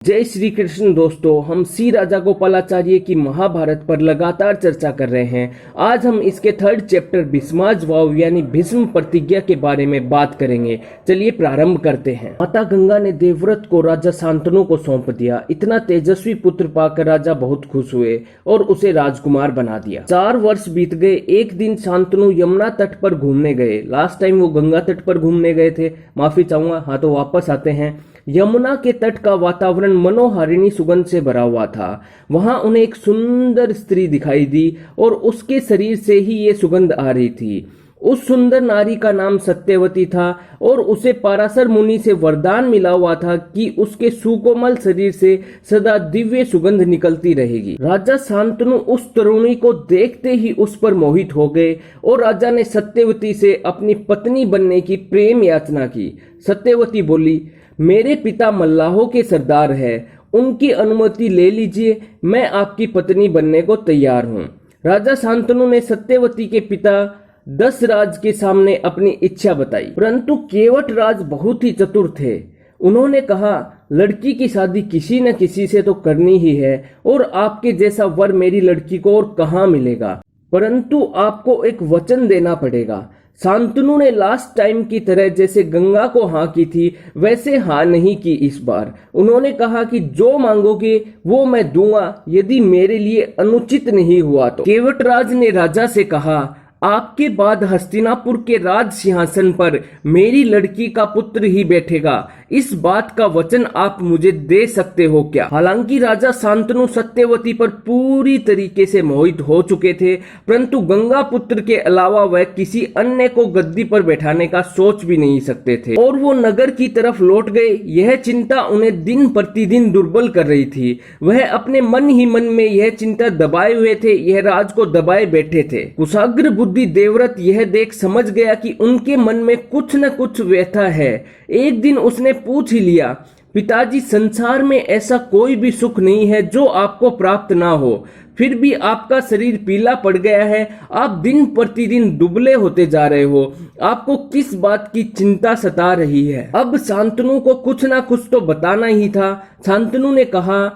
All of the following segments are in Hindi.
जय श्री कृष्ण दोस्तों, हम सी राजा गोपालाचार्य की महाभारत पर लगातार चर्चा कर रहे हैं। आज हम इसके थर्ड चैप्टर भीष्माज वाव यानी भीष्म प्रतिज्ञा के बारे में बात करेंगे। चलिए प्रारंभ करते हैं। माता गंगा ने देवव्रत को राजा शांतनु को सौंप दिया। इतना तेजस्वी पुत्र पाकर राजा बहुत खुश हुए और उसे राजकुमार बना दिया। 4 वर्ष बीत गए। एक दिन शांतनु यमुना तट पर घूमने गए। लास्ट टाइम वो गंगा तट पर घूमने गए थे, माफी चाहूंगा। हाँ, तो वापस आते हैं। यमुना के तट का वातावरण मनोहारिणी सुगंध से भरा हुआ था। वहां उन्हें एक सुंदर स्त्री दिखाई दी और उसके शरीर से ही ये सुगंध आ रही थी। उस सुंदर नारी का नाम सत्यवती था और उसे पराशर मुनि से वरदान मिला हुआ था कि उसके सुकोमल शरीर से सदा दिव्य सुगंध निकलती रहेगी। राजा शांतनु उस तरुणी को देखते ही उस पर मोहित हो गए और राजा ने सत्यवती से अपनी पत्नी बनने की प्रेम याचना की। सत्यवती बोली, मेरे पिता मल्लाहों के सरदार हैं, उनकी अनुमति ले लीजिए, मैं आपकी पत्नी बनने को तैयार हूँ। राजा शांतनु ने सत्यवती के पिता दशराज के सामने अपनी इच्छा बताई, परंतु केवटराज बहुत ही चतुर थे। उन्होंने कहा, लड़की की शादी किसी न किसी से तो करनी ही है और आपके जैसा वर मेरी लड़की को और कहाँ मिलेगा, परंतु आपको एक वचन देना पड़ेगा। शांतनु ने लास्ट टाइम की तरह जैसे गंगा को हाँ की थी वैसे हाँ नहीं की। इस बार उन्होंने कहा कि जो मांगोगे वो मैं दूंगा, यदि मेरे लिए अनुचित नहीं हुआ तो। केवटराज ने राजा से कहा, आपके बाद हस्तिनापुर के राज सिंहासन पर मेरी लड़की का पुत्र ही बैठेगा। इस बात का वचन आप मुझे दे सकते हो क्या? हालांकि राजा शांतनु सत्यवती पर पूरी तरीके से मोहित हो चुके थे, परंतु गंगा पुत्र के अलावा वह किसी अन्य को गद्दी पर बैठाने का सोच भी नहीं सकते थे और वो नगर की तरफ लौट गए। यह चिंता उन्हें दिन प्रतिदिन दुर्बल कर रही थी। वह अपने मन ही मन में यह चिंता दबाए हुए थे, यह राज को दबाए बैठे थे। कुशाग्र बुद्धि देवव्रत यह देख समझ गया कि उनके मन में कुछ न कुछ व्यथा है। एक दिन उसने पूछ ही लिया, पिताजी, संसार में ऐसा कोई भी सुख नहीं है जो आपको प्राप्त ना हो, फिर भी आपका शरीर पीला पड़ गया है, आप दिन प्रतिदिन दुबले होते जा रहे हो, आपको किस बात की चिंता सता रही है? अब शांतनु को कुछ ना कुछ तो बताना ही था। शांतनु ने कहा,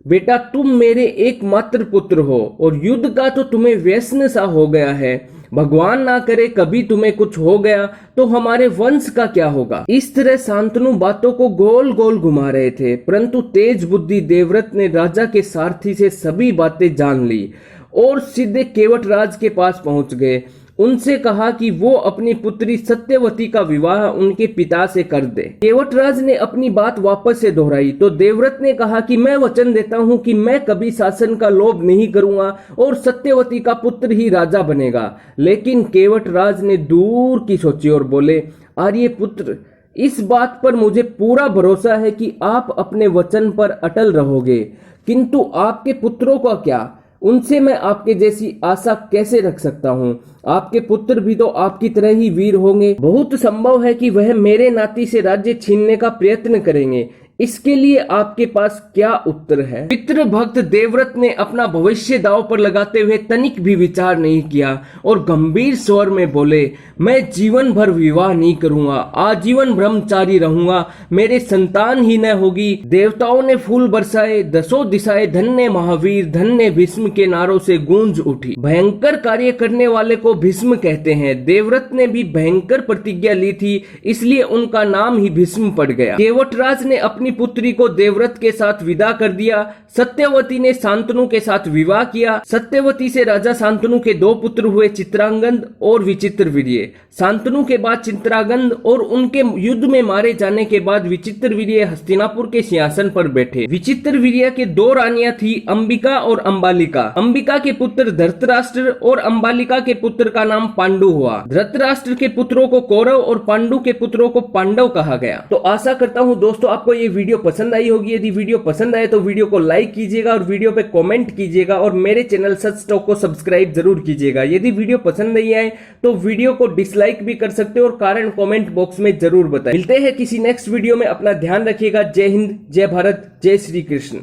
बेटा, तुम मेरे एकमात्र पुत्र हो और युद्ध का तो तुम्हें व्यसन सा हो गया है। भगवान ना करे कभी तुम्हें कुछ हो गया तो हमारे वंश का क्या होगा? इस तरह शांतनु बातों को गोल गोल घुमा रहे थे, परंतु तेज बुद्धि देवव्रत ने राजा के सारथी से सभी बातें जान ली और सीधे केवटराज के पास पहुंच गए। उनसे कहा कि वो अपनी पुत्री सत्यवती का विवाह उनके पिता से कर दे। केवटराज ने अपनी बात वापस से दोहराई तो देवव्रत ने कहा कि मैं वचन देता हूँ कि मैं कभी शासन का लोभ नहीं करूंगा और सत्यवती का पुत्र ही राजा बनेगा। लेकिन केवटराज ने दूर की सोची और बोले, आर्यपुत्र, इस बात पर मुझे पूरा भरोसा है कि आप अपने वचन पर अटल रहोगे, किंतु आपके पुत्रों का क्या? उनसे मैं आपके जैसी आशा कैसे रख सकता हूँ? आपके पुत्र भी तो आपकी तरह ही वीर होंगे। बहुत संभव है कि वह मेरे नाती से राज्य छीनने का प्रयत्न करेंगे। इसके लिए आपके पास क्या उत्तर है? पितृभक्त देवव्रत ने अपना भविष्य दांव पर लगाते हुए तनिक भी विचार नहीं किया और गंभीर स्वर में बोले, मैं जीवन भर विवाह नहीं करूंगा, आजीवन ब्रह्मचारी रहूंगा, मेरे संतान ही न होगी। देवताओं ने फूल बरसाए, दसों दिशाएं धन्य महावीर धन्य भीष्म के नारों से गूंज उठी। भयंकर कार्य करने वाले को भीष्म कहते हैं। देवव्रत ने भी भयंकर प्रतिज्ञा ली थी, इसलिए उनका नाम ही भीष्म पड़ गया। केवटराज ने अपनी पुत्री को देवव्रत के साथ विदा कर दिया। सत्यवती ने शांतनु के साथ विवाह किया। सत्यवती से राजा शांतनु के 2 पुत्र हुए, चित्रांगद और विचित्रवीर्य। शांतनु के बाद चित्रांगद और उनके युद्ध में मारे जाने के बाद विचित्रवीर्य हस्तिनापुर के सिंहासन पर बैठे। विचित्रवीर्य के 2 रानियां थी, अंबिका और अंबालिका। अंबिका के पुत्र धृतराष्ट्र और अंबालिका के पुत्र का नाम पांडु हुआ। धृतराष्ट्र के पुत्रों को कौरव और पांडु के पुत्रों को पांडव कहा गया। तो आशा करता हूं दोस्तों आपको ये वीडियो पसंद आई होगी। यदि वीडियो पसंद आए तो वीडियो को लाइक कीजिएगा और वीडियो पे कमेंट कीजिएगा और मेरे चैनल सच टॉक को सब्सक्राइब जरूर कीजिएगा। यदि वीडियो पसंद नहीं आए तो वीडियो को डिसलाइक भी कर सकते हो और कारण कमेंट बॉक्स में जरूर बताएं। मिलते हैं किसी नेक्स्ट वीडियो में। अपना ध्यान रखिएगा। जय हिंद, जय भारत, जय श्री कृष्ण।